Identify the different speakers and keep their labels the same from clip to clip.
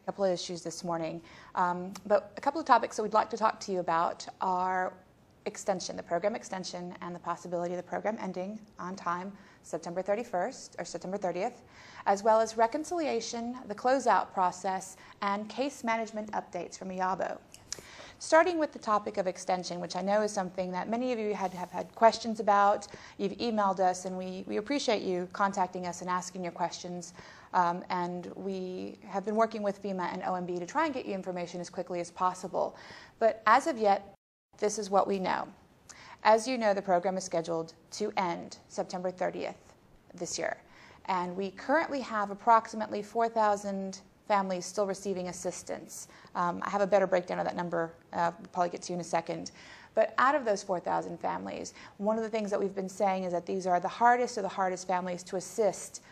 Speaker 1: couple of issues this morning. But a couple of topics that we'd like to talk to you about are extension, the program extension, and the possibility of the program ending on time, September 31st or September 30th, as well as reconciliation, the closeout process, and case management updates from IABO. Starting with the topic of extension, which I know is something that many of you have had questions about. You've emailed us, and we appreciate you contacting us and asking your questions. And we have been working with FEMA and OMB to try and get you information as quickly as possible. But as of yet, this is what we know. As you know, the program is scheduled to end September 30th this year. And we currently have approximately 4,000 families still receiving assistance. I have a better breakdown of that number, we'll probably get to in a second. But out of those 4,000 families, one of the things that we've been saying is that these are the hardest of the hardest families to assist.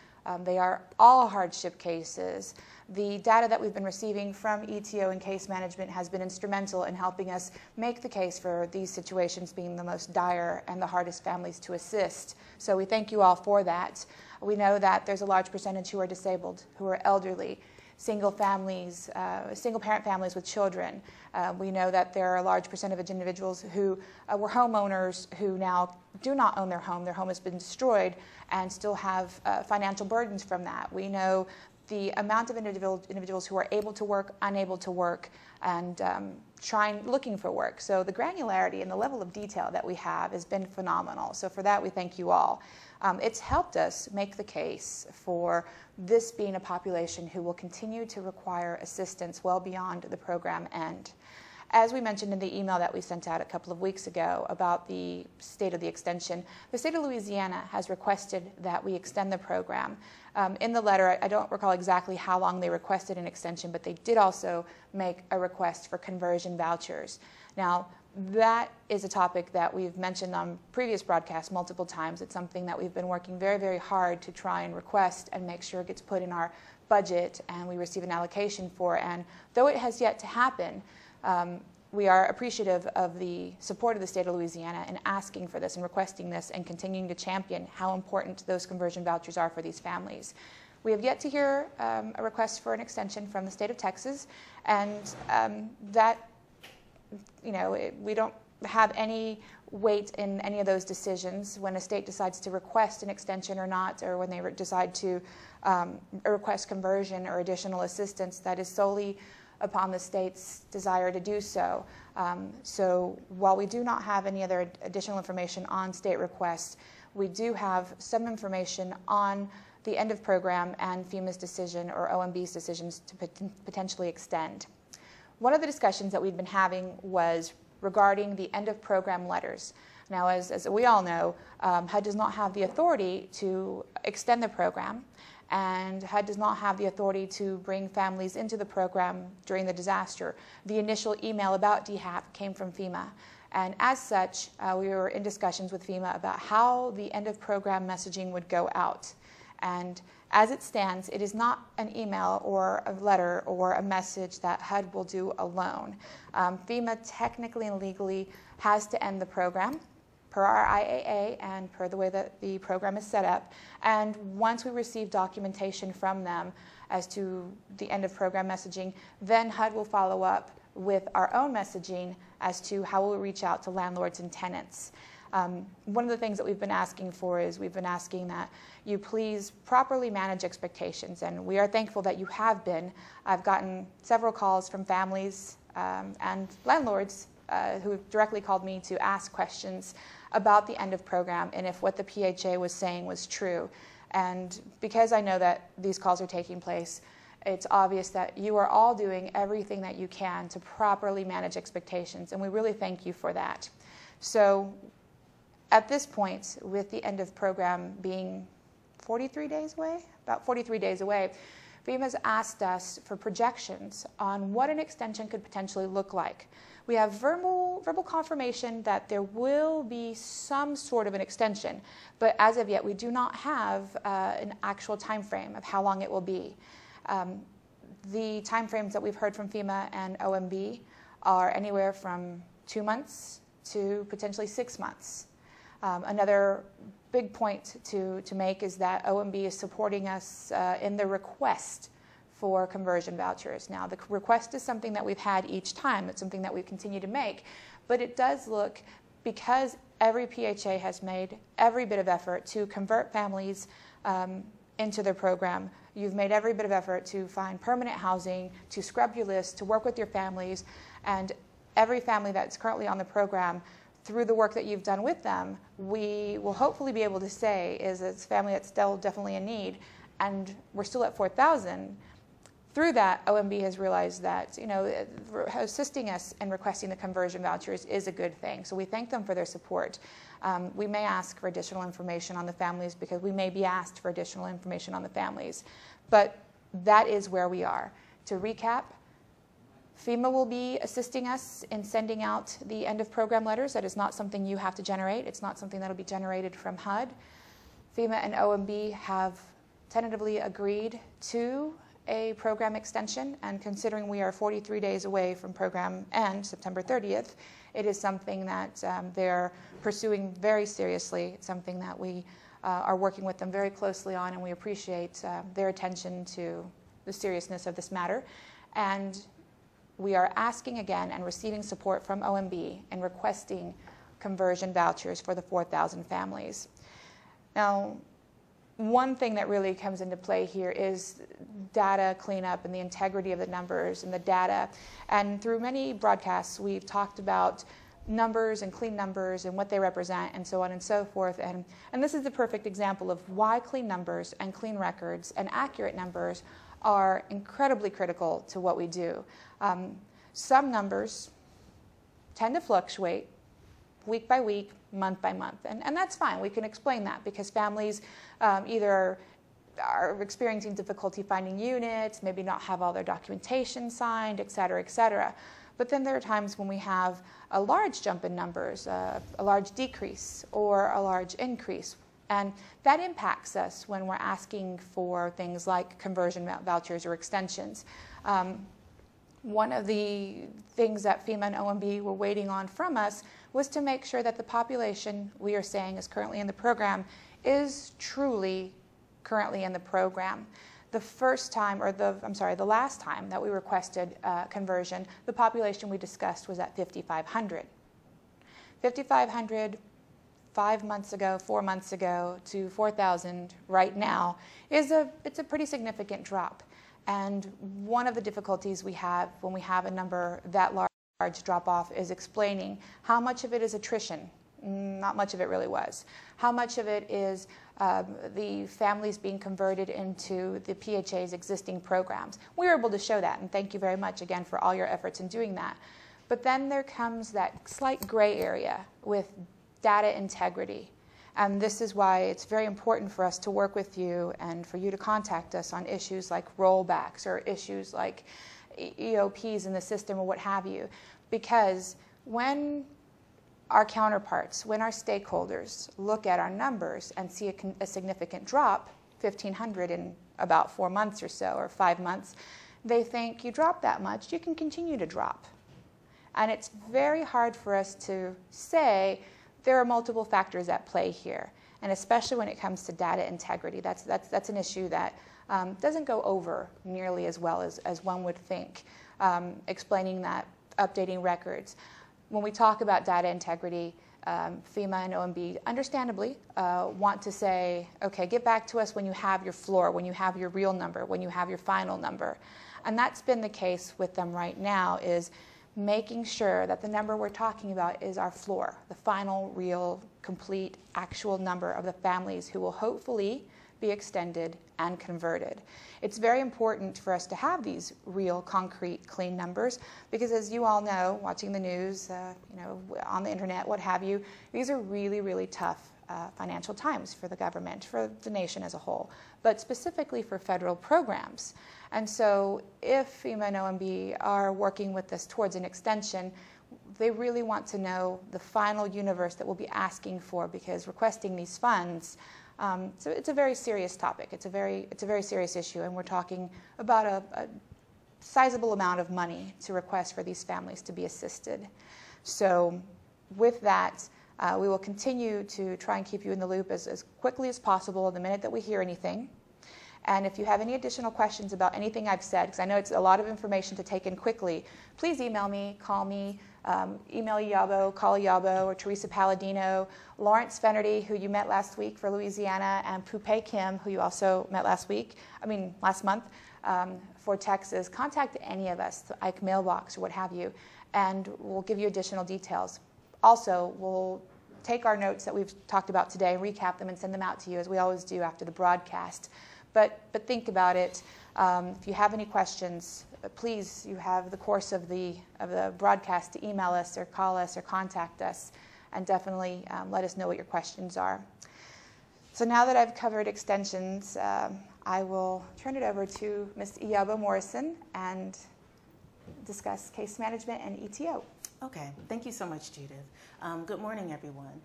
Speaker 1: They are all hardship cases. The data that we've been receiving from ETO and case management has been instrumental in helping us make the case for these situations being the most dire and the hardest families to assist. So we thank you all for that. We know that there's a large percentage who are disabled, who are elderly, single families, single-parent families with children. We know that there are a large percentage of individuals who were homeowners who now do not own their home has been destroyed, and still have financial burdens from that. We know the amount of individuals who are able to work, unable to work, and looking for work. So the granularity and the level of detail that we have has been phenomenal. So for that, we thank you all. It's helped us make the case for this being a population who will continue to require assistance well beyond the program end. As we mentioned in the email that we sent out a couple of weeks ago about the state of the extension, the state of Louisiana has requested that we extend the program. In the letter, I don't recall exactly how long they requested an extension, but they did also make a request for conversion vouchers. Now, that is a topic that we've mentioned on previous broadcasts multiple times. It's something that we've been working very, very hard to try and request and make sure it gets put in our budget and we receive an allocation for. And though it has yet to happen, we are appreciative of the support of the state of Louisiana in asking for this and requesting this and continuing to champion how important those conversion vouchers are for these families. We have yet to hear a request for an extension from the state of Texas, and that, you know, we don't have any weight in any of those decisions when a state decides to request an extension or not, or when they decide to request conversion or additional assistance. That is solely upon the state's desire to do so. So while we do not have any other additional information on state requests, we do have some information on the end of program and FEMA's decision or OMB's decisions to potentially extend. One of the discussions that we've been having was regarding the end of program letters. Now, as we all know, HUD does not have the authority to extend the program, and HUD does not have the authority to bring families into the program during the disaster. The initial email about DHAP came from FEMA, and as such, we were in discussions with FEMA about how the end of program messaging would go out. And as it stands, it is not an email or a letter or a message that HUD will do alone. FEMA technically and legally has to end the program per our IAA and per the way that the program is set up. And once we receive documentation from them as to the end of program messaging, then HUD will follow up with our own messaging as to how we'll reach out to landlords and tenants. One of the things that we've been asking for is we've been asking that you please properly manage expectations, and we are thankful that you have been. I've gotten several calls from families and landlords who have directly called me to ask questions about the end of program and if what the PHA was saying was true. And because I know that these calls are taking place, it's obvious that you are all doing everything that you can to properly manage expectations, and we really thank you for that. So at this point, with the end of program being 43 days away, about 43 days away, FEMA's asked us for projections on what an extension could potentially look like. We have verbal confirmation that there will be some sort of an extension, but as of yet, we do not have an actual time frame of how long it will be. The time frames that we've heard from FEMA and OMB are anywhere from 2 months to potentially 6 months. Another big point to make is that OMB is supporting us in the request for conversion vouchers. Now, the request is something that we've had each time. It's something that we continue to make. But it does look, because every PHA has made every bit of effort to convert families into their program, you've made every bit of effort to find permanent housing, to scrub your list, to work with your families, and every family that's currently on the program, through the work that you've done with them, we will hopefully be able to say is it's a family that's still definitely in need, and we're still at 4,000. Through that, OMB has realized that, you know, assisting us in requesting the conversion vouchers is a good thing. So we thank them for their support. We may ask for additional information on the families because we may be asked for additional information on the families. But that is where we are. To recap, FEMA will be assisting us in sending out the end of program letters. That is not something you have to generate. It's not something that will be generated from HUD. FEMA and OMB have tentatively agreed to a program extension, and considering we are 43 days away from program end, September 30th, it is something that they're pursuing very seriously. It's something that we are working with them very closely on, and we appreciate their attention to the seriousness of this matter. And we are asking again and receiving support from OMB in requesting conversion vouchers for the 4,000 families. Now, one thing that really comes into play here is data cleanup and the integrity of the numbers and the data. And through many broadcasts, we've talked about numbers and clean numbers and what they represent and so on and so forth. And this is the perfect example of why clean numbers and clean records and accurate numbers are incredibly critical to what we do. Some numbers tend to fluctuate week by week, month by month. And that's fine. We can explain that because families either are experiencing difficulty finding units, maybe not have all their documentation signed, et cetera, et cetera. But then there are times when we have a large jump in numbers, a large decrease, or a large increase. And that impacts us when we're asking for things like conversion vouchers or extensions. One of the things that FEMA and OMB were waiting on from us was to make sure that the population we are saying is currently in the program is truly currently in the program. The first time, or the last time that we requested conversion, the population we discussed was at 5,500. 5,500 5 months ago, 4 months ago, to 4,000 right now it's a pretty significant drop. And one of the difficulties we have when we have a number that large drop off is explaining how much of it is attrition. Not much of it really was. How much of it is the families being converted into the PHA's existing programs. We were able to show that, and thank you very much again for all your efforts in doing that. But then there comes that slight gray area with data integrity. And this is why it's very important for us to work with you and for you to contact us on issues like rollbacks or issues like EOPs in the system or what have you. Because when our counterparts, when our stakeholders look at our numbers and see a significant drop, 1,500 in about 4 months or so, or 5 months, they think you dropped that much, you can continue to drop. And it's very hard for us to say there are multiple factors at play here, and especially when it comes to data integrity. That's an issue that doesn't go over nearly as well as one would think, explaining that, updating records. When we talk about data integrity, FEMA and OMB understandably want to say, okay, get back to us when you have your floor, when you have your real number, when you have your final number. And that's been the case with them right now, is making sure that the number we're talking about is our floor, the final, real, complete, actual number of the families who will hopefully be extended and converted. It's very important for us to have these real, concrete, clean numbers because, as you all know, watching the news, on the internet, what have you, these are really, really tough financial times for the government, for the nation as a whole, but specifically for federal programs. And so if FEMA and OMB are working with us towards an extension, they really want to know the final universe that we'll be asking for, because requesting these funds, so it's a very serious topic. It's a very serious issue, and we're talking about a sizable amount of money to request for these families to be assisted. So with that, we will continue to try and keep you in the loop as quickly as possible the minute that we hear anything. And if you have any additional questions about anything I've said, because I know it's a lot of information to take in quickly, please email me, call me, email Yabo, call Yabo, or Teresa Palladino, Lawrence Fenerty, who you met last week for Louisiana, and Pupe Kim, who you also met last month for Texas. Contact any of us, the Ike mailbox or what have you, and we'll give you additional details. Also, we'll take our notes that we've talked about today, recap them, and send them out to you, as we always do after the broadcast. But think about it. If you have any questions, please, you have the course of the broadcast to email us or call us or contact us, and definitely let us know what your questions are. So now that I've covered extensions, I will turn it over to Ms. Iyabo Morrison and discuss case management and ETO.
Speaker 2: Okay, thank you so much, Judith. Good morning, everyone.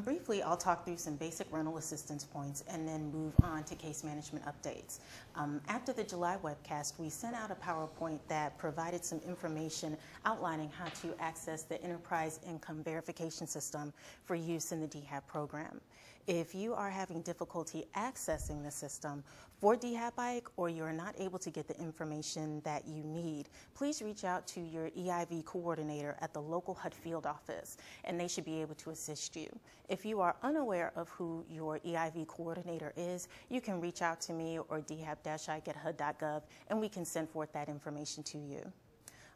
Speaker 2: Briefly, I'll talk through some basic rental assistance points and then move on to case management updates. After the July webcast, we sent out a PowerPoint that provided some information outlining how to access the Enterprise Income Verification System for use in the DHAP program. If you are having difficulty accessing the system for DHAP or you're not able to get the information that you need, please reach out to your EIV coordinator at the local HUD field office, and they should be able to assist you. If you are unaware of who your EIV coordinator is, you can reach out to me or dhap-ike@hud.gov, and we can send forth that information to you.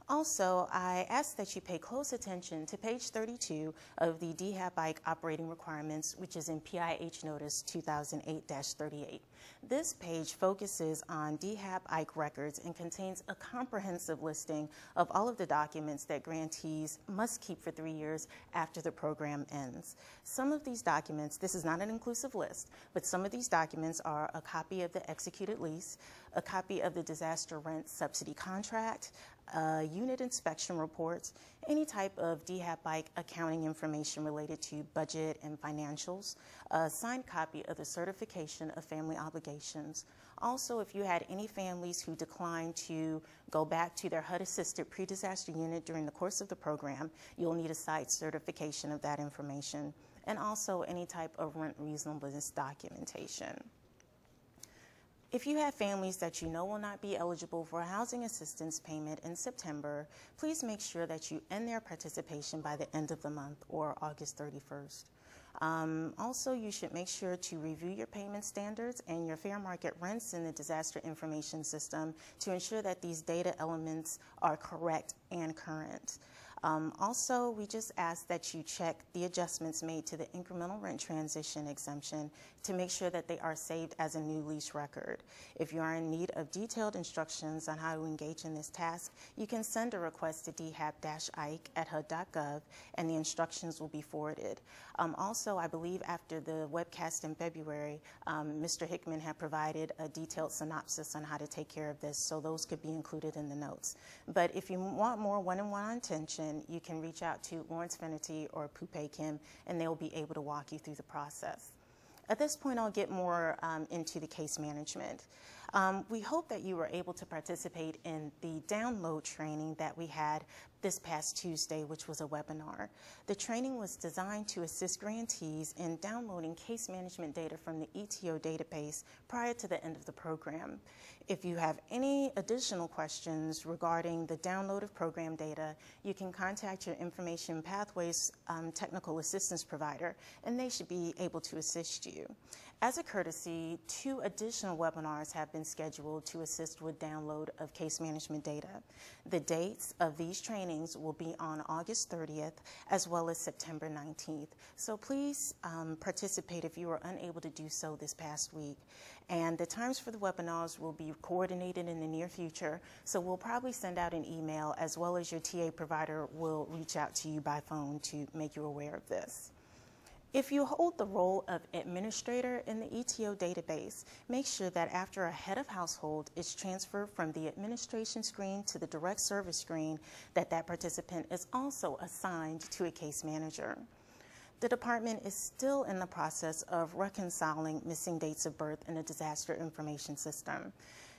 Speaker 2: Also, I ask that you pay close attention to page 32 of the DHAP operating requirements, which is in PIH Notice 2008-38. This page focuses on DHAP records and contains a comprehensive listing of all of the documents that grantees must keep for 3 years after the program ends. Some of these documents, this is not an inclusive list, but some of these documents are a copy of the executed lease, a copy of the disaster rent subsidy contract, unit inspection reports, any type of DHAP accounting information related to budget and financials, a signed copy of the certification of family obligations. Also, if you had any families who declined to go back to their HUD-assisted pre-disaster unit during the course of the program, you'll need a site certification of that information, and also any type of rent reasonableness documentation. If you have families that you know will not be eligible for a housing assistance payment in September, please make sure that you end their participation by the end of the month or August 31st. Also, you should make sure to review your payment standards and your fair market rents in the disaster information system to ensure that these data elements are correct and current. Also, we just ask that you check the adjustments made to the incremental rent transition exemption to make sure that they are saved as a new lease record. If you are in need of detailed instructions on how to engage in this task, you can send a request to dhap-ike@hud.gov and the instructions will be forwarded. Also, I believe after the webcast in February, Mr. Hickman had provided a detailed synopsis on how to take care of this, so those could be included in the notes. But if you want more one-on-one attention, you can reach out to Lawrence Fenerty or Pupe Kim, and they'll be able to walk you through the process. At this point, I'll get more into the case management. We hope that you were able to participate in the download training that we had this past Tuesday, which was a webinar. The training was designed to assist grantees in downloading case management data from the ETO database prior to the end of the program. If you have any additional questions regarding the download of program data, you can contact your Information Pathways technical assistance provider, and they should be able to assist you. As a courtesy, 2 additional webinars have been scheduled to assist with download of case management data. The dates of these trainings will be on August 30th as well as September 19th. So please participate if you were unable to do so this past week. And the times for the webinars will be coordinated in the near future, so we'll probably send out an email as well as your TA provider will reach out to you by phone to make you aware of this. If you hold the role of administrator in the ETO database, make sure that after a head of household is transferred from the administration screen to the direct service screen, that participant is also assigned to a case manager. The department is still in the process of reconciling missing dates of birth in the disaster information system.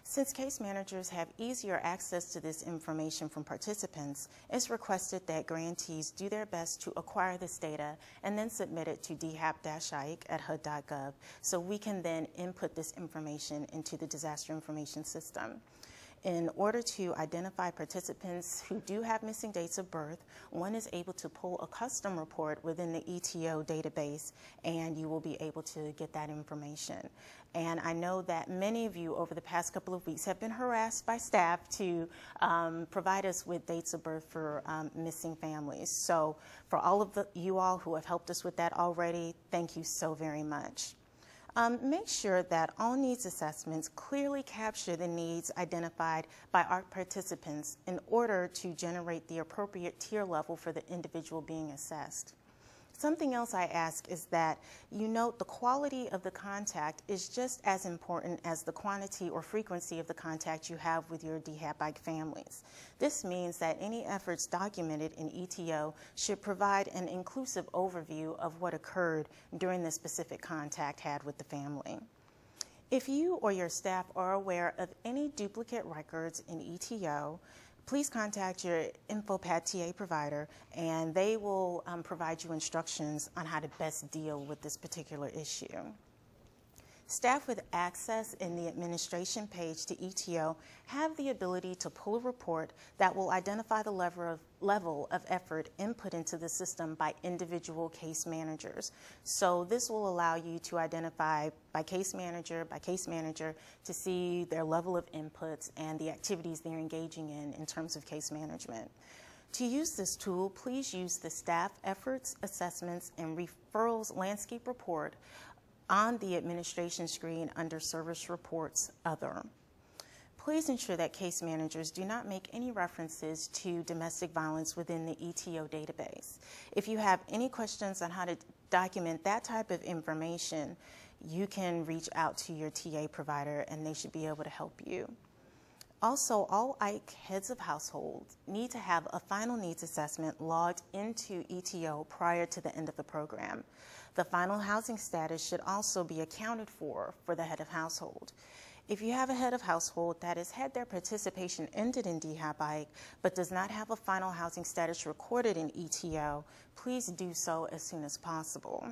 Speaker 2: Since case managers have easier access to this information from participants, it's requested that grantees do their best to acquire this data and then submit it to DHAP-IC at HUD.gov so we can then input this information into the disaster information system. In order to identify participants who do have missing dates of birth, one is able to pull a custom report within the ETO database, and you will be able to get that information. And I know that many of you over the past couple of weeks have been harassed by staff to provide us with dates of birth for missing families. So for all of you all who have helped us with that already, thank you so very much. Make sure that all needs assessments clearly capture the needs identified by our participants in order to generate the appropriate tier level for the individual being assessed. Something else I ask is that you note the quality of the contact is just as important as the quantity or frequency of the contact you have with your DHAP families. This means that any efforts documented in ETO should provide an inclusive overview of what occurred during the specific contact had with the family. If you or your staff are aware of any duplicate records in ETO, please contact your InfoPad TA provider, and they will provide you instructions on how to best deal with this particular issue. Staff with access in the administration page to ETO have the ability to pull a report that will identify the level of effort input into the system by individual case managers. So this will allow you to identify by case manager to see their level of inputs and the activities they're engaging in terms of case management. To use this tool, please use the Staff Efforts, Assessments, and Referrals Landscape Report on the administration screen under Service Reports Other. Please ensure that case managers do not make any references to domestic violence within the ETO database. If you have any questions on how to document that type of information, you can reach out to your TA provider and they should be able to help you. Also, all IC heads of households need to have a final needs assessment logged into ETO prior to the end of the program. The final housing status should also be accounted for the head of household. If you have a head of household that has had their participation ended in DHAP but does not have a final housing status recorded in ETO, please do so as soon as possible.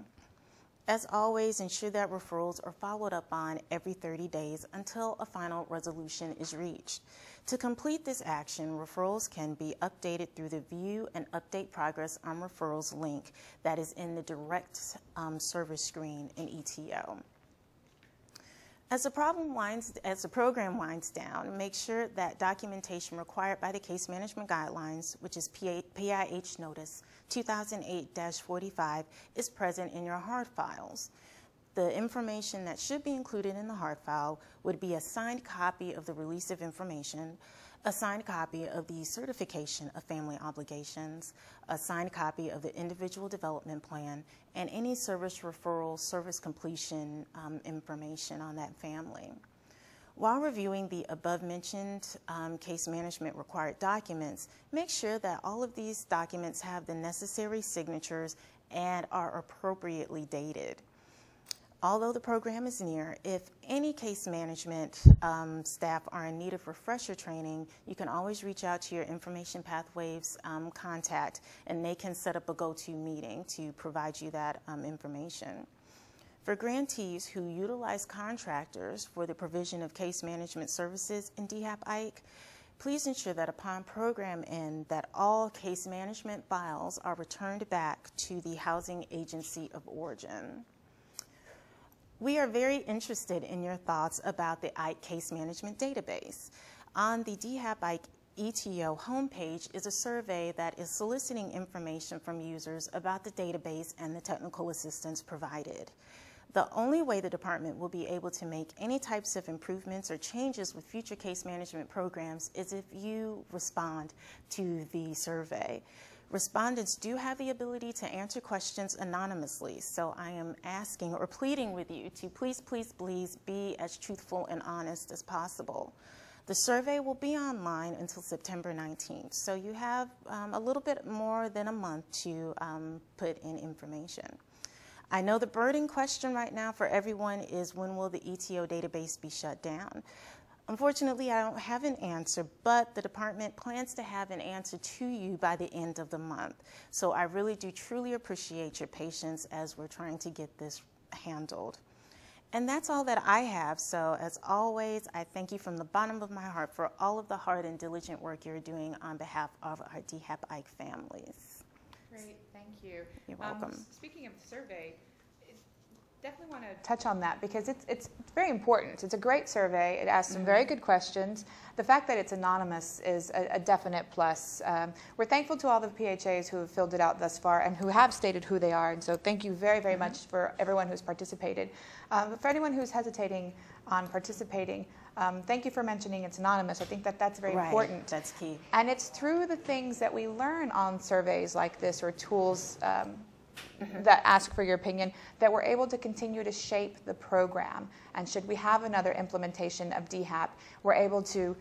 Speaker 2: As always, ensure that referrals are followed up on every 30 days until a final resolution is reached. To complete this action, referrals can be updated through the View and Update Progress on Referrals link that is in the Direct Service screen in ETO. As the program winds down, make sure that documentation required by the Case Management Guidelines, which is PIH Notice 2008-45, is present in your hard files. The information that should be included in the hard file would be a signed copy of the release of information, a signed copy of the certification of family obligations, a signed copy of the individual development plan, and any service referral, service completion information on that family. While reviewing the above-mentioned case management required documents, make sure that all of these documents have the necessary signatures and are appropriately dated. Although the program is near, if any case management staff are in need of refresher training, you can always reach out to your Information Pathways contact, and they can set up a go-to meeting to provide you that information. For grantees who utilize contractors for the provision of case management services in DHAP-IC, please ensure that upon program end that all case management files are returned back to the housing agency of origin. We are very interested in your thoughts about the IC Case Management Database. On the DHAP-IC ETO homepage is a survey that is soliciting information from users about the database and the technical assistance provided. The only way the department will be able to make any types of improvements or changes with future case management programs is if you respond to the survey. Respondents do have the ability to answer questions anonymously, so I am asking or pleading with you to please be as truthful and honest as possible. The survey will be online until September 19th, so you have a little bit more than a month to put in information. I know the burning question right now for everyone is when will the ETO database be shut down? Unfortunately, I don't have an answer, but the department plans to have an answer to you by the end of the month. So I really do truly appreciate your patience as we're trying to get this handled. And that's all that I have. So as always, I thank you from the bottom of my heart for all of the hard and diligent work you're doing on behalf of our DHAP-IKE families.
Speaker 1: Great, thank you.
Speaker 2: You're welcome.
Speaker 1: Speaking of the survey, definitely want to touch on that because it's very important. It's a great survey. It asks some very good questions. The fact that it's anonymous is a definite plus. We're thankful to all the PHAs who have filled it out thus far and who have stated who they are. And so thank you very, very much for everyone who's participated. But for anyone who's hesitating on participating, thank you for mentioning it's anonymous. I think that that's very important.
Speaker 2: That's key.
Speaker 1: And it's through the things that we learn on surveys like this or tools that ask for your opinion, that we're able to continue to shape the program. And should we have another implementation of DHAP, we're able to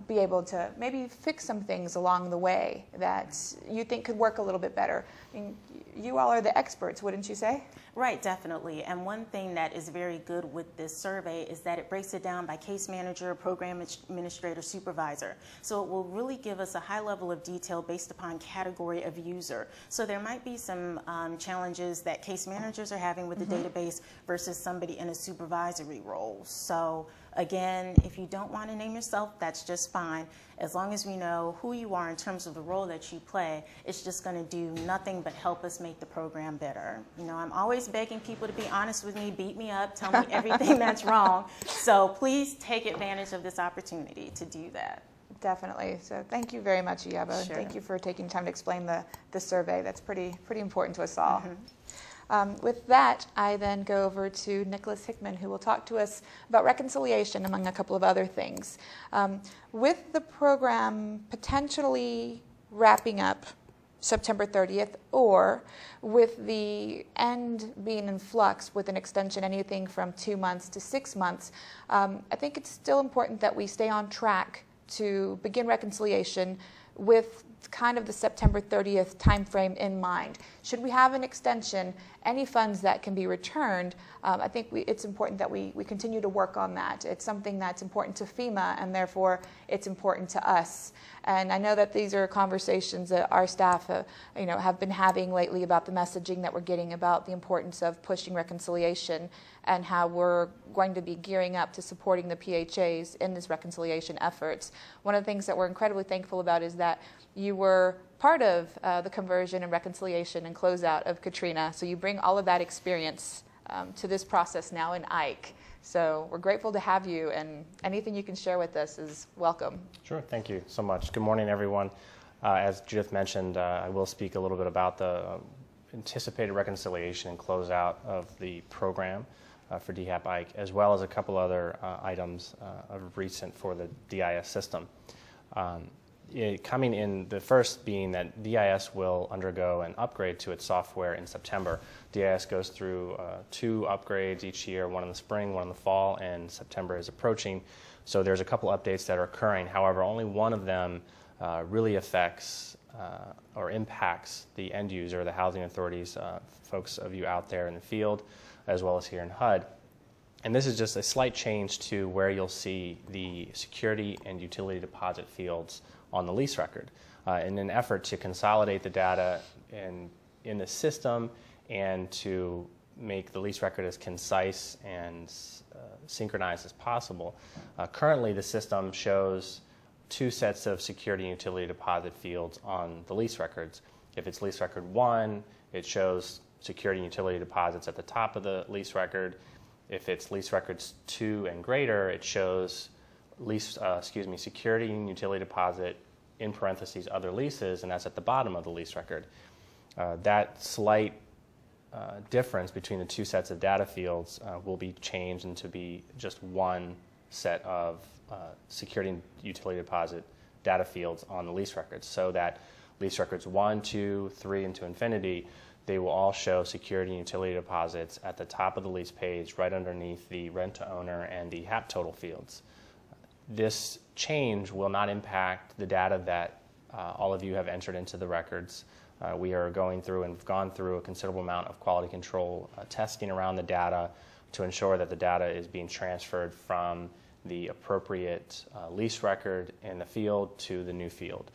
Speaker 1: be able to maybe fix some things along the way that you think could work a little bit better. I mean, you all are the experts, wouldn't you say?
Speaker 2: Right, definitely. And one thing that is very good with this survey is that it breaks it down by case manager, program administrator, supervisor. So it will really give us a high level of detail based upon category of user. So there might be some challenges that case managers are having with the database versus somebody in a supervisory role. So again, if you don't want to name yourself, that's just fine. As long as we know who you are in terms of the role that you play, it's just going to do nothing but help us make the program better. You know, I'm always begging people to be honest with me, beat me up, tell me everything that's wrong. So please take advantage of this opportunity to do that.
Speaker 1: Definitely. So thank you very much, Iaba.
Speaker 2: Sure.
Speaker 1: Thank you for taking time to explain the survey. That's pretty important to us all. With that, I then go over to Nicholas Hickman, who will talk to us about reconciliation, among a couple of other things. With the program potentially wrapping up September 30th, or with the end being in flux with an extension anything from 2 months to 6 months, I think it's still important that we stay on track to begin reconciliation with kind of the September 30th timeframe in mind. Should we have an extension, any funds that can be returned, I think it's important that we continue to work on that. It's something that's important to FEMA, and therefore it's important to us. And I know that these are conversations that our staff have been having lately about the messaging that we're getting about the importance of pushing reconciliation and how we're going to be gearing up to supporting the PHAs in this reconciliation efforts. One of the things that we're incredibly thankful about is that you were part of the conversion and reconciliation and closeout of Katrina, so you bring all of that experience to this process now in IKE. So we're grateful to have you, and anything you can share with us is welcome.
Speaker 3: Sure, thank you so much. Good morning, everyone. As Judith mentioned, I will speak a little bit about the anticipated reconciliation and closeout of the program for DHAP-IKE, as well as a couple other items of recent for the DIS system. Coming in, the first being that DIS will undergo an upgrade to its software in September. DIS goes through 2 upgrades each year, one in the spring, one in the fall, and September is approaching. So there's a couple updates that are occurring. However, only one of them really affects or impacts the end user, the housing authorities, folks of you out there in the field, as well as here in HUD. And this is just a slight change to where you'll see the security and utility deposit fields on the lease record in an effort to consolidate the data in the system and to make the lease record as concise and synchronized as possible. Currently, the system shows 2 sets of security and utility deposit fields on the lease records. If it's lease record 1, it shows security and utility deposits at the top of the lease record. If it's lease records 2 and greater, it shows security and utility deposit in parentheses other leases, and that's at the bottom of the lease record. That slight difference between the 2 sets of data fields will be changed into be just one set of security and utility deposit data fields on the lease records, so that lease records 1, 2, 3, and to infinity, they will all show security and utility deposits at the top of the lease page, right underneath the rent-to-owner and the HAP total fields. This change will not impact the data that all of you have entered into the records. We are going through and have gone through a considerable amount of quality control testing around the data to ensure that the data is being transferred from the appropriate lease record in the field to the new field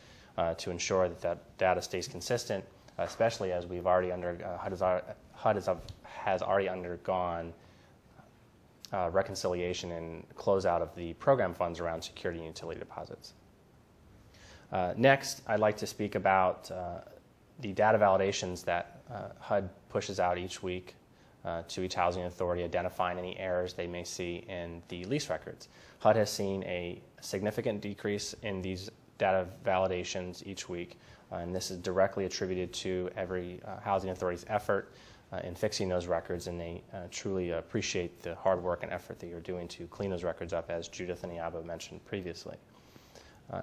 Speaker 3: to ensure that that data stays consistent, especially as we've already HUD has already undergone reconciliation and closeout of the program funds around security and utility deposits. Next, I'd like to speak about the data validations that HUD pushes out each week to each housing authority, identifying any errors they may see in the lease records. HUD has seen a significant decrease in these data validations each week, and this is directly attributed to every housing authority's effort in fixing those records, and they truly appreciate the hard work and effort that you're doing to clean those records up, as Judith and Iabo mentioned previously.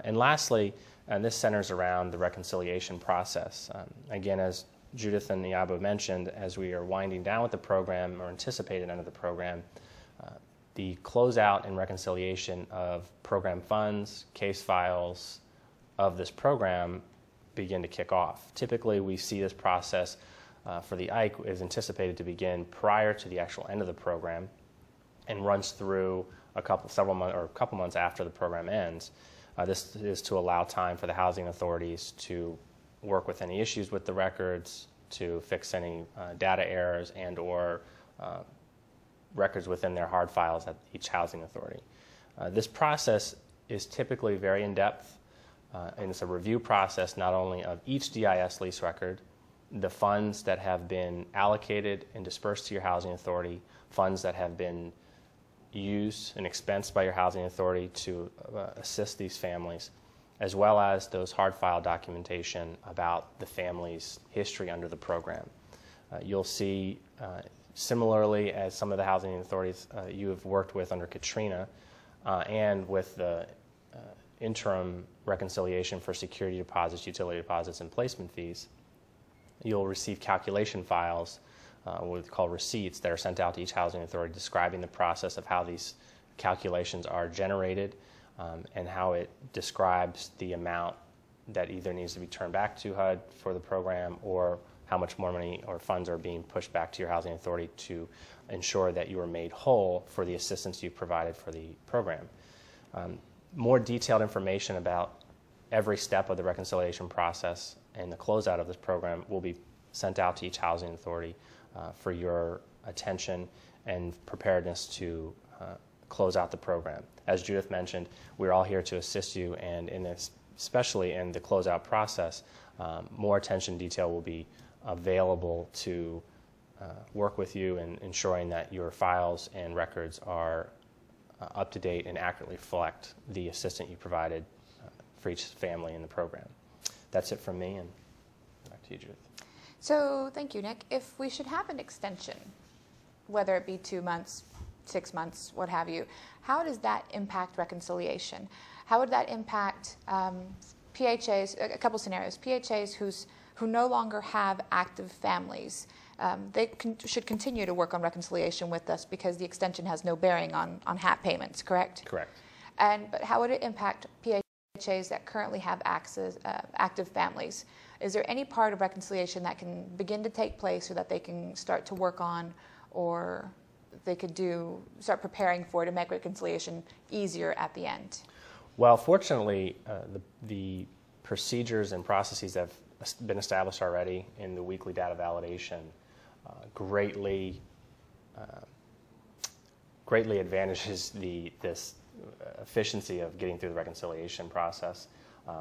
Speaker 3: And lastly, and this centers around the reconciliation process. Again, as Judith and Iabo mentioned, as we are winding down with the program or anticipated under the program, the closeout and reconciliation of program funds, case files of this program begin to kick off. Typically, we see this process for the IKE is anticipated to begin prior to the actual end of the program and runs through a couple months after the program ends. This is to allow time for the housing authorities to work with any issues with the records, to fix any data errors and or records within their hard files at each housing authority. This process is typically very in-depth, and it's a review process not only of each DIS lease record, the funds that have been allocated and dispersed to your housing authority, funds that have been used and expensed by your housing authority to assist these families, as well as those hard file documentation about the family's history under the program. You'll see, similarly as some of the housing authorities you have worked with under Katrina and with the interim reconciliation for security deposits, utility deposits, and placement fees, you'll receive calculation files, what we call receipts, that are sent out to each housing authority describing the process of how these calculations are generated and how it describes the amount that either needs to be turned back to HUD for the program or how much more money or funds are being pushed back to your housing authority to ensure that you are made whole for the assistance you provided for the program. More detailed information about every step of the reconciliation process and the closeout of this program will be sent out to each housing authority for your attention and preparedness to close out the program. As Judith mentioned, we're all here to assist you, and especially in the closeout process, more attention detail will be available to work with you in ensuring that your files and records are up to date and accurately reflect the assistance you provided for each family in the program. That's it from me, and back to you, Judith.
Speaker 1: So thank you, Nick. If we should have an extension, whether it be 2 months, 6 months, what have you, how does that impact reconciliation? How would that impact PHAs, a couple scenarios, PHAs who no longer have active families? They should continue to work on reconciliation with us because the extension has no bearing on HAP payments, correct?
Speaker 3: Correct.
Speaker 1: But how would it impact PHAs that currently have active families? Is there any part of reconciliation that can begin to take place or that they can start to work on, or they could start preparing for to make reconciliation easier at the end?
Speaker 3: Well, fortunately, the procedures and processes that have been established already in the weekly data validation greatly advantages this efficiency of getting through the reconciliation process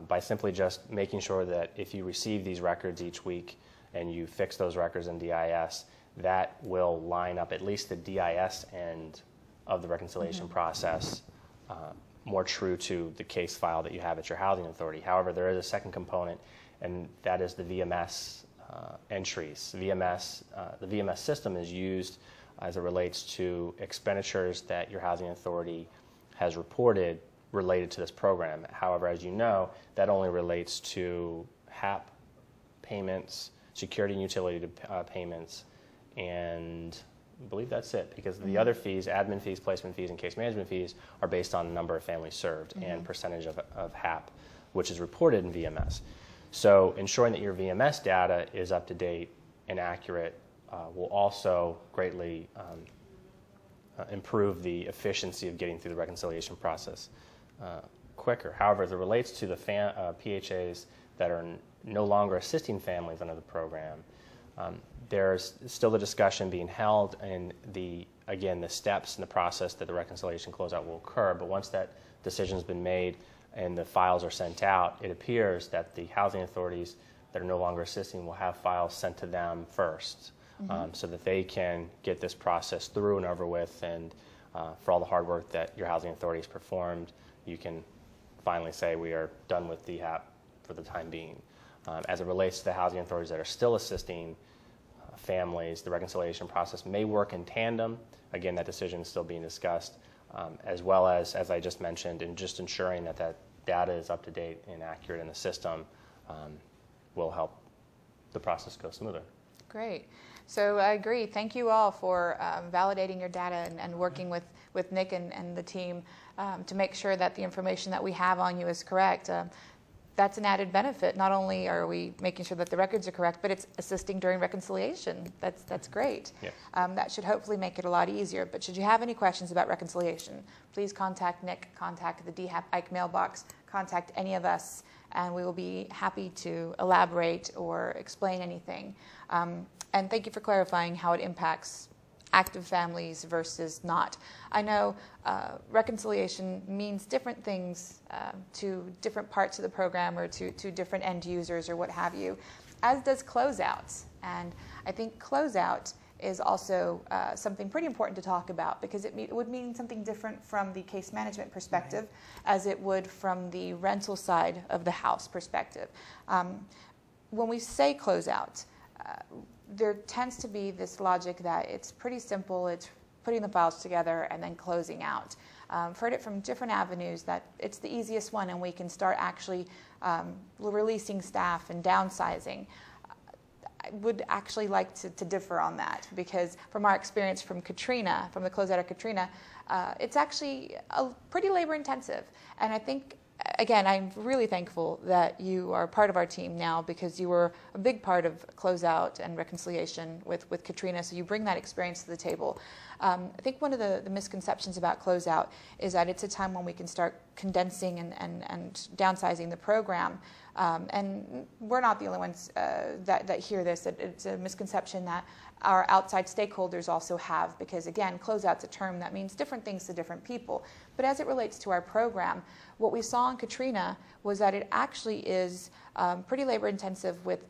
Speaker 3: by simply just making sure that if you receive these records each week and you fix those records in DIS, that will line up at least the DIS end of the reconciliation process more true to the case file that you have at your housing authority. However, there is a second component, and that is the VMS entries. The VMS system is used as it relates to expenditures that your housing authority has reported related to this program. However, as you know, that only relates to HAP payments, security and utility payments, and I believe that's it, because the other fees, admin fees, placement fees, and case management fees, are based on the number of families served and percentage of HAP, which is reported in VMS. So ensuring that your VMS data is up to date and accurate will also greatly improve the efficiency of getting through the reconciliation process quicker. However, as it relates to the PHAs that are no longer assisting families under the program, there's still the discussion being held and the steps in the process that the reconciliation closeout will occur. But once that decision has been made and the files are sent out, it appears that the housing authorities that are no longer assisting will have files sent to them first, so that they can get this process through and over with, and for all the hard work that your housing authorities performed, you can finally say we are done with DHAP for the time being. As it relates to the housing authorities that are still assisting families, the reconciliation process may work in tandem. Again, that decision is still being discussed, as well as I just mentioned, and just ensuring that that data is up to date and accurate in the system will help the process go smoother.
Speaker 1: Great. So I agree. Thank you all for validating your data and working with Nick and the team to make sure that the information that we have on you is correct. That's an added benefit. Not only are we making sure that the records are correct, but it's assisting during reconciliation. That's great.
Speaker 3: Yes.
Speaker 1: That should hopefully make it a lot easier. But should you have any questions about reconciliation, please contact Nick, contact the DHAP Ike mailbox, contact any of us, and we will be happy to elaborate or explain anything. And thank you for clarifying how it impacts active families versus not. I know reconciliation means different things to different parts of the program or to different end users or what have you, as does closeouts. And I think closeout is also something pretty important to talk about, because it would mean something different from the case management perspective as it would from the rental side of the house perspective. When we say closeout, there tends to be this logic that it's pretty simple. It's putting the files together and then closing out. I've heard it from different avenues that it's the easiest one and we can start actually releasing staff and downsizing. I would actually like to differ on that, because from our experience from Katrina, from the closeout of Katrina, it's actually pretty labor intensive. And I think, again, I'm really thankful that you are part of our team now, because you were a big part of closeout and reconciliation with Katrina, so you bring that experience to the table. I think one of the misconceptions about closeout is that it's a time when we can start condensing and downsizing the program. And we're not the only ones that hear this. It's a misconception that our outside stakeholders also have, because again, closeout's a term that means different things to different people. But as it relates to our program, what we saw in Katrina was that it actually is pretty labor intensive with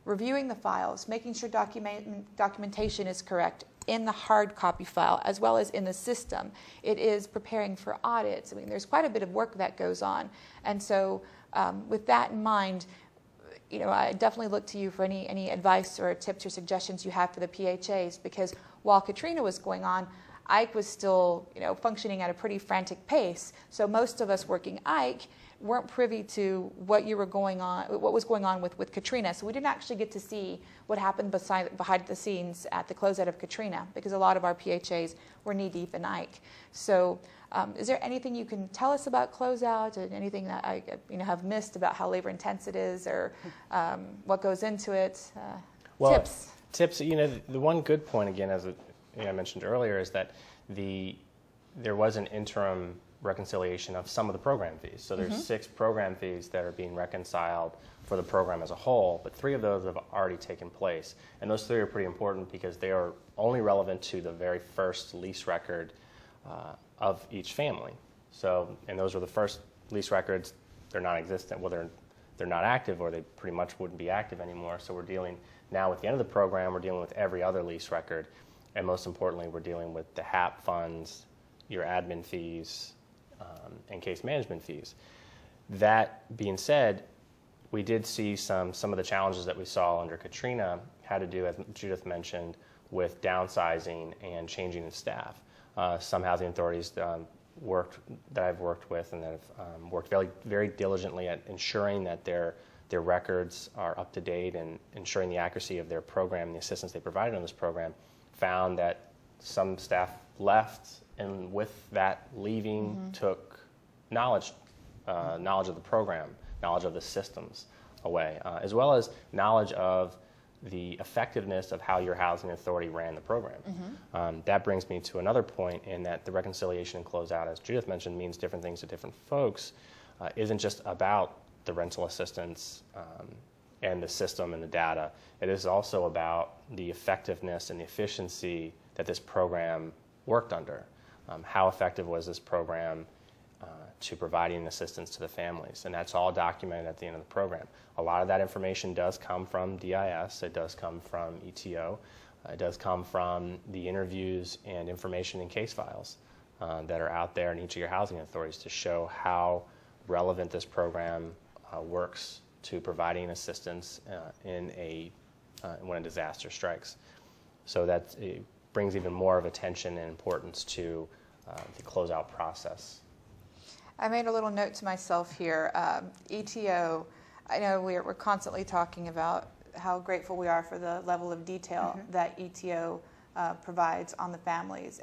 Speaker 1: reviewing the files, making sure documentation is correct in the hard copy file as well as in the system. It is preparing for audits. I mean, there's quite a bit of work that goes on. And so with that in mind, I definitely look to you for any advice or tips or suggestions you have for the PHAs, because while Katrina was going on, Ike was still functioning at a pretty frantic pace. So most of us working Ike weren't privy to what was going on with Katrina. So we didn't actually get to see what happened behind the scenes at the closeout of Katrina, because a lot of our PHAs were knee deep in Ike. So is there anything you can tell us about closeout, and anything that I have missed about how labor intense it is, or what goes into it? Tips.
Speaker 3: Tips. The one good point, again, as I mentioned earlier, is that there was an interim reconciliation of some of the program fees. So there's 6 program fees that are being reconciled for the program as a whole, but 3 of those have already taken place. And those 3 are pretty important because they are only relevant to the very first lease record of each family. So, and those are the first lease records. They're non-existent. Well, they're not active, or they pretty much wouldn't be active anymore. So we're dealing now with the end of the program, we're dealing with every other lease record. And most importantly, we're dealing with the HAP funds, your admin fees, and case management fees. That being said, we did see some of the challenges that we saw under Katrina had to do, as Judith mentioned, with downsizing and changing in staff. Some housing authorities that I've worked with and that have worked very, very diligently at ensuring that their records are up to date and ensuring the accuracy of their program and the assistance they provided on this program, found that some staff left, and with that leaving took knowledge of the program, knowledge of the systems away, as well as knowledge of the effectiveness of how your housing authority ran the program. That brings me to another point in that the reconciliation and closeout, as Judith mentioned, means different things to different folks. Isn't just about the rental assistance and the system and the data. It is also about the effectiveness and the efficiency that this program worked under. How effective was this program to providing assistance to the families? And that's all documented at the end of the program. A lot of that information does come from DIS, it does come from ETO, it does come from the interviews and information in case files that are out there in each of your housing authorities to show how relevant this program works to providing assistance when a disaster strikes. So that it brings even more of attention and importance to the closeout process.
Speaker 1: I made a little note to myself here. ETO, I know we're constantly talking about how grateful we are for the level of detail that ETO provides on the families.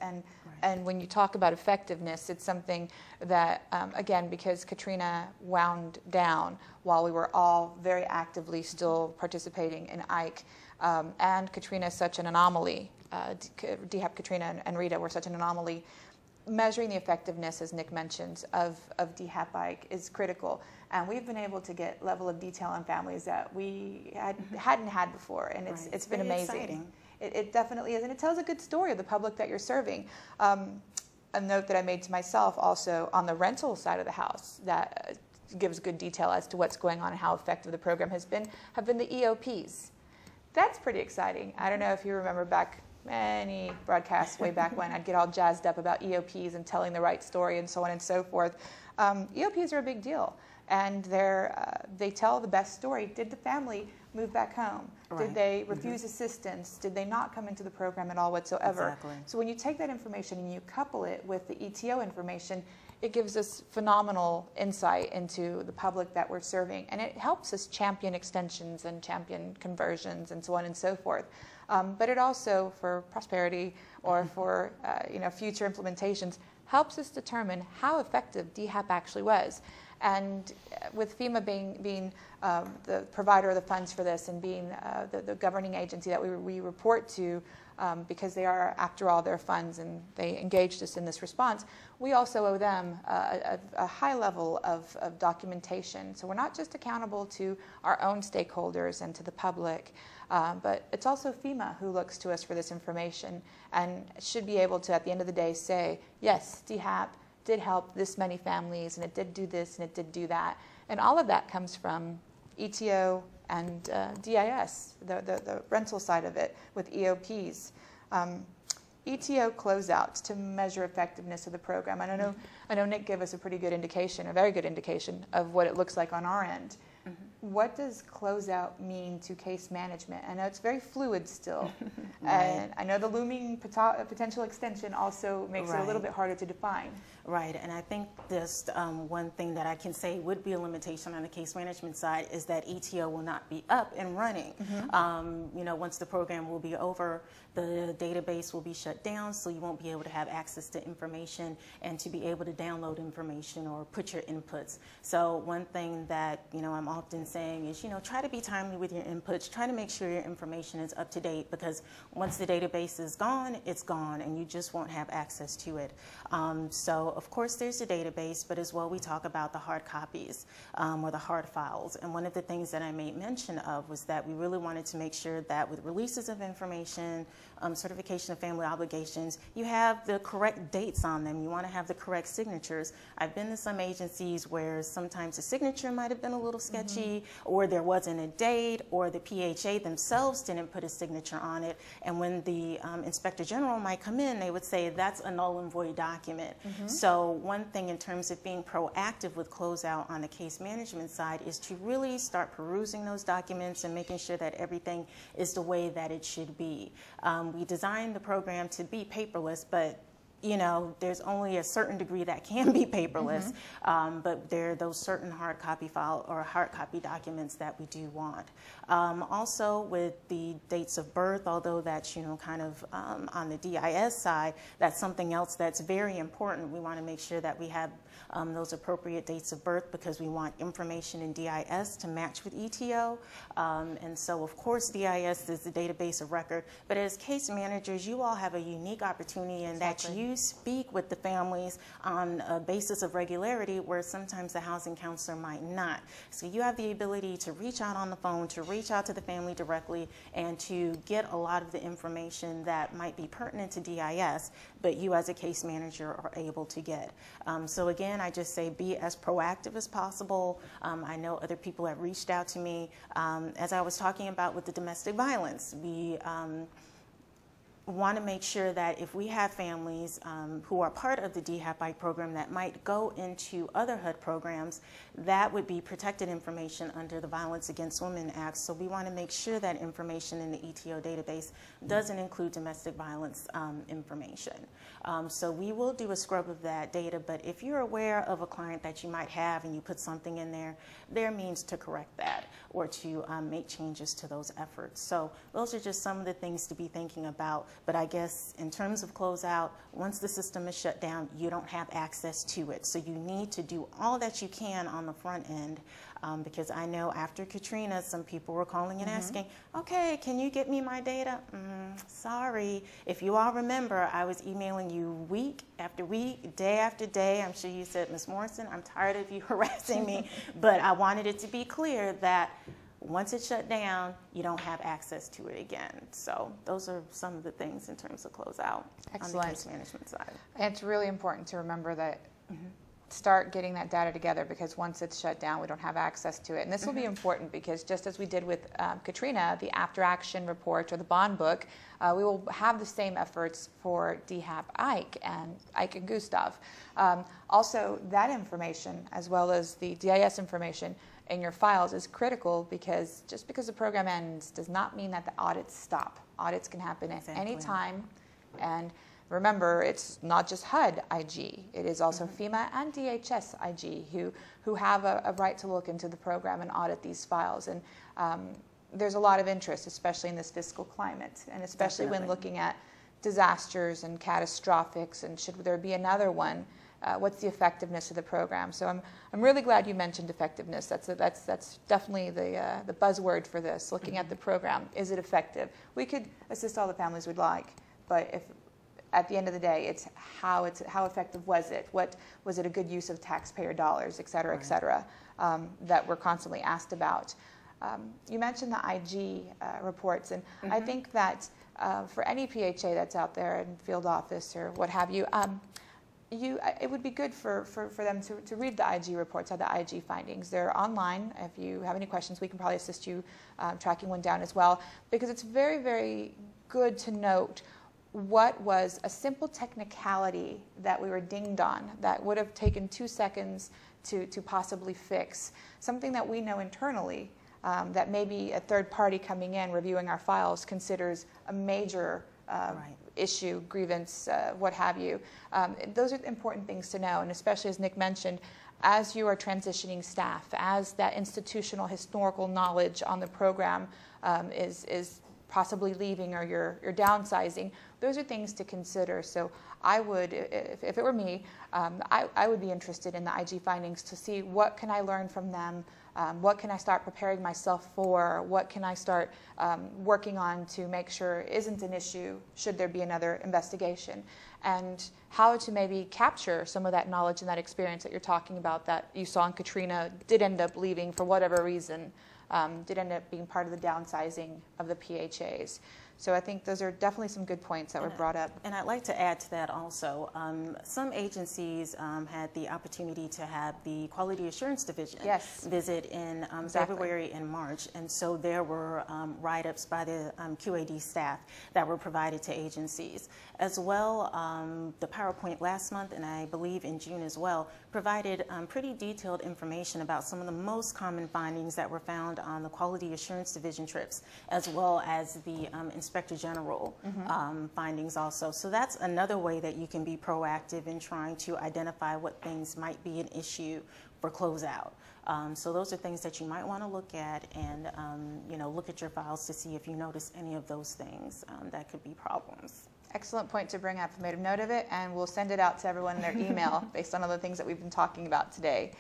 Speaker 1: And when you talk about effectiveness, it's something that, again, because Katrina wound down while we were all very actively still participating in Ike, and Katrina is such an anomaly, DHAP, Katrina, and Rita were such an anomaly, measuring the effectiveness, as Nick mentions, of DHAP Ike is critical. And we've been able to get level of detail on families that we hadn't had before, and it's been amazing. It definitely is, and it tells a good story of the public that you're serving. A note that I made to myself also on the rental side of the house that gives good detail as to what's going on and how effective the program has been, have been the EOPs. That's pretty exciting. I don't know if you remember back many broadcasts way back when I'd get all jazzed up about EOPs and telling the right story and so on and so forth. EOPs are a big deal, and they tell the best story. Did the family move back home? Did they refuse assistance? Did they not come into the program at all whatsoever?
Speaker 2: Exactly.
Speaker 1: So when you take that information and you couple it with the ETO information, it gives us phenomenal insight into the public that we're serving, and it helps us champion extensions and champion conversions and so on and so forth. But it also, for prosperity or for future implementations, helps us determine how effective DHAP actually was. And with FEMA being the provider of the funds for this and being the governing agency that we report to, because they are, after all, their funds and they engaged us in this response, we also owe them a high level of documentation. So we're not just accountable to our own stakeholders and to the public, but it's also FEMA who looks to us for this information and should be able to, at the end of the day, say, yes, DHAP did help this many families, and it did do this, and it did do that. And all of that comes from ETO and DIS, the rental side of it, with EOPs. ETO closeouts to measure effectiveness of the program. And I know Nick gave us a pretty good indication, a very good indication of what it looks like on our end. What does closeout mean to case management? I know it's very fluid still. And I know the looming potential extension also makes it a little bit harder to define.
Speaker 2: Right, and I think this one thing that I can say would be a limitation on the case management side is that ETO will not be up and running. Once the program will be over, the database will be shut down, so you won't be able to have access to information and to be able to download information or put your inputs. So one thing that I'm often saying is try to be timely with your inputs, try to make sure your information is up to date, because once the database is gone, it's gone, and you just won't have access to it. So of course there's the database, but as well we talk about the hard copies or the hard files. And one of the things that I made mention of was that we really wanted to make sure that with releases of information, certification of family obligations, you have the correct dates on them. You want to have the correct signatures. I've been to some agencies where sometimes the signature might have been a little sketchy, or there wasn't a date, or the PHA themselves didn't put a signature on it. And when the Inspector General might come in, they would say that's a null and void document. So one thing in terms of being proactive with closeout on the case management side is to really start perusing those documents and making sure that everything is the way that it should be. We designed the program to be paperless, but you know, there's only a certain degree that can be paperless, but there are those certain hard copy file or hard copy documents that we do want. Also with the dates of birth, although that's, you know, kind of on the DIS side, that's something else that's very important. We want to make sure that we have those appropriate dates of birth because we want information in DIS to match with ETO. And so, of course, DIS is the database of record, but as case managers, you all have a unique opportunity in that you speak with the families on a basis of regularity where sometimes the housing counselor might not. So you have the ability to reach out on the phone, to reach out to the family directly, and to get a lot of the information that might be pertinent to DIS, but you as a case manager are able to get. So again, I just say be as proactive as possible. I know other people have reached out to me. As I was talking about with the domestic violence, we want to make sure that if we have families who are part of the DHAP program that might go into other HUD programs, that would be protected information under the Violence Against Women Act. So we want to make sure that information in the ETO database doesn't include domestic violence information. So we will do a scrub of that data, but if you're aware of a client that you might have and you put something in there, there are means to correct that or to make changes to those efforts. So those are just some of the things to be thinking about. But I guess in terms of closeout, once the system is shut down, you don't have access to it. So you need to do all that you can on the front end because I know after Katrina, some people were calling and asking, okay, can you get me my data? Sorry. If you all remember, I was emailing you week after week, day after day. I'm sure you said, Ms. Morrison, I'm tired of you harassing me. But I wanted it to be clear that once it's shut down, you don't have access to it again. So those are some of the things in terms of closeout on the case management side.
Speaker 1: And it's really important to remember that start getting that data together because once it's shut down, we don't have access to it. And this will be important because just as we did with Katrina, the after action report or the bond book, we will have the same efforts for DHAP Ike and Gustav. Also, that information as well as the DIS information in your files is critical because just because the program ends does not mean that the audits stop. Audits can happen at any time, and remember, it's not just HUD IG. It is also FEMA and DHS IG who have a right to look into the program and audit these files. And there's a lot of interest, especially in this fiscal climate, and especially when looking at disasters and catastrophics, and should there be another one, what's the effectiveness of the program? So I'm really glad you mentioned effectiveness. That's definitely the buzzword for this. Looking at the program, is it effective? We could assist all the families we'd like, but if at the end of the day, it's how effective was it? What was it a good use of taxpayer dollars, et cetera, that we're constantly asked about. You mentioned the IG reports, and I think that for any PHA that's out there in field office or what have you, it would be good for them to read the IG reports or the IG findings. They're online. If you have any questions, we can probably assist you tracking one down as well, because it's very, very good to note what was a simple technicality that we were dinged on that would have taken 2 seconds to possibly fix. Something that we know internally that maybe a third party coming in reviewing our files considers a major issue, grievance, what have you. Those are important things to know, and especially as Nick mentioned, as you are transitioning staff, as that institutional historical knowledge on the program is possibly leaving or you're downsizing, those are things to consider. So I would, if it were me, I would be interested in the IG findings to see what can I learn from them, what can I start preparing myself for, what can I start working on to make sure isn't an issue should there be another investigation, and how to maybe capture some of that knowledge and that experience that you're talking about that you saw in Katrina did end up leaving for whatever reason, did end up being part of the downsizing of the PHAs. So I think those are definitely some good points that were brought up.
Speaker 2: And I'd like to add to that also. Some agencies had the opportunity to have the Quality Assurance Division visit in February and March. And so there were write-ups by the QAD staff that were provided to agencies. As well, the PowerPoint last month, and I believe in June as well, provided pretty detailed information about some of the most common findings that were found on the Quality Assurance Division trips, as well as the Inspector General findings also. So that's another way that you can be proactive in trying to identify what things might be an issue for closeout. So those are things that you might want to look at, and you know, look at your files to see if you notice any of those things that could be problems.
Speaker 1: Excellent point to bring up. I made a note of it, and we'll send it out to everyone in their email based on all the things that we've been talking about today.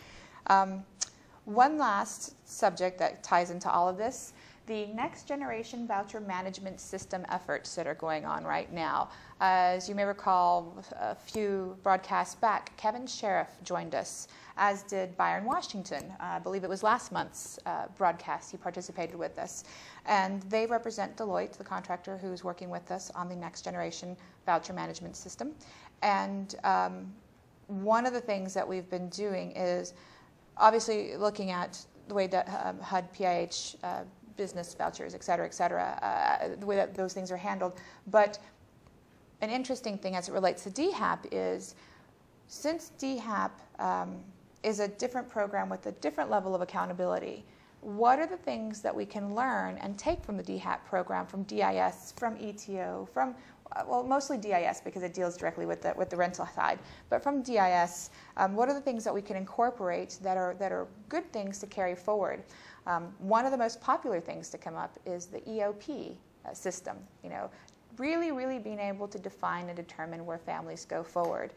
Speaker 1: One last subject that ties into all of this, the next generation voucher management system efforts that are going on right now. As you may recall, a few broadcasts back, Kevin Sheriff joined us, as did Byron Washington. I believe it was last month's broadcast. He participated with us. And they represent Deloitte, the contractor who's working with us on the next generation voucher management system. And one of the things that we've been doing is obviously looking at the way that HUD, PIH, business vouchers, et cetera, the way that those things are handled. But an interesting thing as it relates to DHAP is, since DHAP is a different program with a different level of accountability, what are the things that we can learn and take from the DHAP program, from DIS, from ETO, from, well, mostly DIS because it deals directly with the rental side, but from DIS, what are the things that we can incorporate that are good things to carry forward? One of the most popular things to come up is the EOP system. You know, really being able to define and determine where families go forward.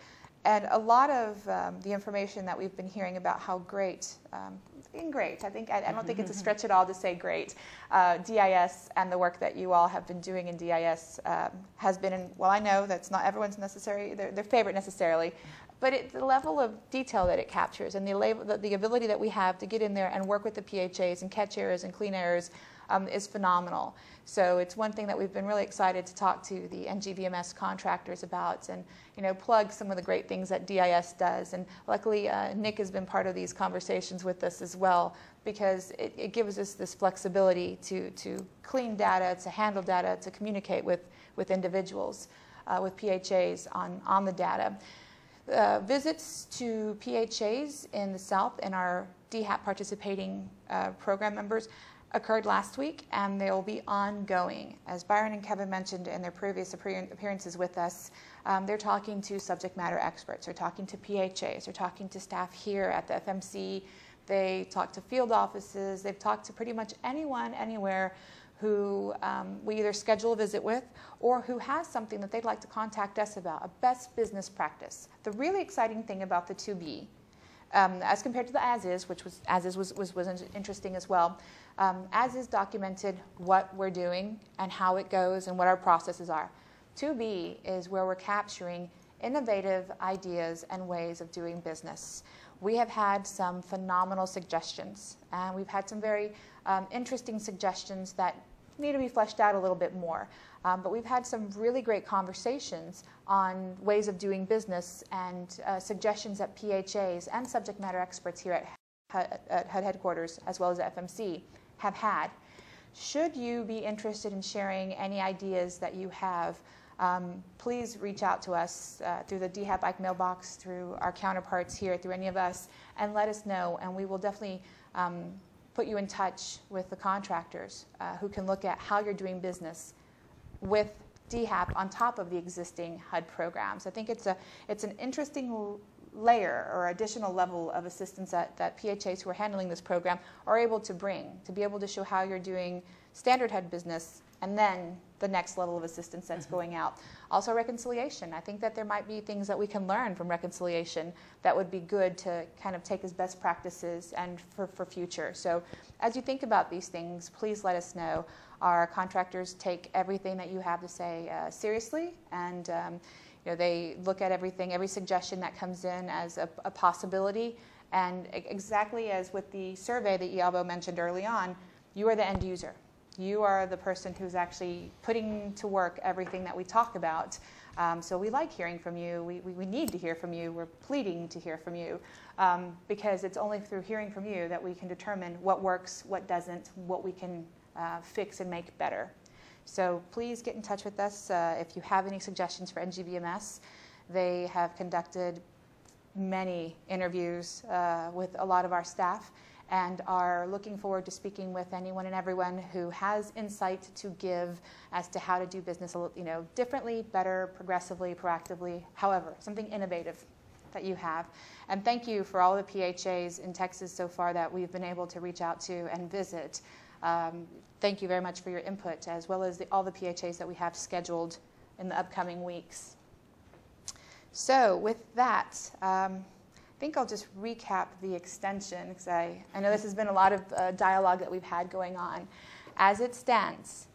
Speaker 1: And a lot of the information that we've been hearing about how great, I don't think it's a stretch at all to say great, DIS and the work that you all have been doing in DIS has been, well, I know that's not everyone's their favorite necessarily, but the level of detail that it captures and the ability that we have to get in there and work with the PHAs and catch errors and clean errors is phenomenal. So it's one thing that we've been really excited to talk to the NGVMS contractors about, and plug some of the great things that DIS does. And luckily Nick has been part of these conversations with us as well, because it gives us this flexibility to clean data, to handle data, to communicate with individuals, with PHAs on the data. Visits to PHAs in the South and our DHAP participating program members occurred last week, and they will be ongoing. As Byron and Kevin mentioned in their previous appearances with us, they're talking to subject matter experts, they're talking to PHAs, they're talking to staff here at the FMC, they talk to field offices, they've talked to pretty much anyone, anywhere who we either schedule a visit with or who has something that they'd like to contact us about, a best business practice. The really exciting thing about the 2B, as compared to the as-is, which was interesting as well, as-is documented what we're doing and how it goes and what our processes are. 2B is where we're capturing innovative ideas and ways of doing business. We have had some phenomenal suggestions, and we've had some very interesting suggestions that need to be fleshed out a little bit more. But we've had some really great conversations on ways of doing business and suggestions that PHAs and subject matter experts here at HUD headquarters, as well as FMC, have had. Should you be interested in sharing any ideas that you have, please reach out to us through the DHAP Ike mailbox, through our counterparts here, through any of us, and let us know, and we will definitely put you in touch with the contractors who can look at how you're doing business with DHAP on top of the existing HUD programs. I think it's an interesting layer or additional level of assistance that PHAs who are handling this program are able to bring, to be able to show how you're doing standard HUD business and then the next level of assistance that's going out. Also reconciliation. I think that there might be things that we can learn from reconciliation that would be good to kind of take as best practices and for future. So as you think about these things, please let us know. Our contractors take everything that you have to say seriously, and they look at everything, every suggestion that comes in as a possibility. And exactly as with the survey that Iabo mentioned early on, you are the end user. You are the person who's actually putting to work everything that we talk about. So we like hearing from you. We need to hear from you. We're pleading to hear from you, because it's only through hearing from you that we can determine what works, what doesn't, what we can fix and make better. So please get in touch with us if you have any suggestions for NGVMS. They have conducted many interviews with a lot of our staff, and are looking forward to speaking with anyone and everyone who has insight to give as to how to do business, differently, better, progressively, proactively, however, something innovative that you have. And thank you for all the PHAs in Texas so far that we've been able to reach out to and visit. Thank you very much for your input, as well as all the PHAs that we have scheduled in the upcoming weeks. So with that, I think I'll just recap the extension, because I know this has been a lot of dialogue that we've had going on. As it stands,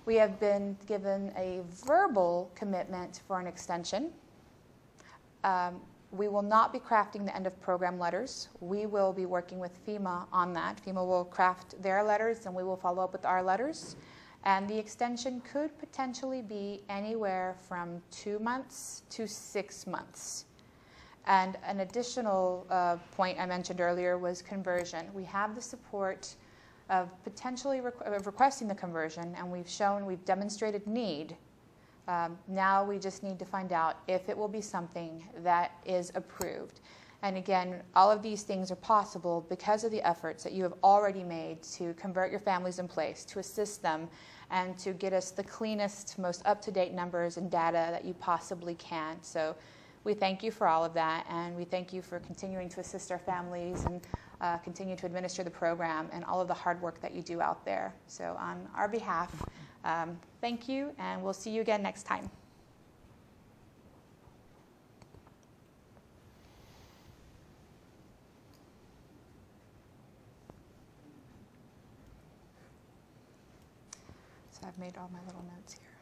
Speaker 1: we have been given a verbal commitment for an extension. We will not be crafting the end of program letters. We will be working with FEMA on that. FEMA will craft their letters, and we will follow up with our letters. And the extension could potentially be anywhere from 2 months to 6 months. And an additional point I mentioned earlier was conversion. We have the support of potentially requesting the conversion, and we've demonstrated need. Now we just need to find out if it will be something that is approved. And again, all of these things are possible because of the efforts that you have already made to convert your families in place, to assist them, and to get us the cleanest, most up-to-date numbers and data that you possibly can. So we thank you for all of that, and we thank you for continuing to assist our families and continue to administer the program and all of the hard work that you do out there. So on our behalf, thank you, and we'll see you again next time. So I've made all my little notes here.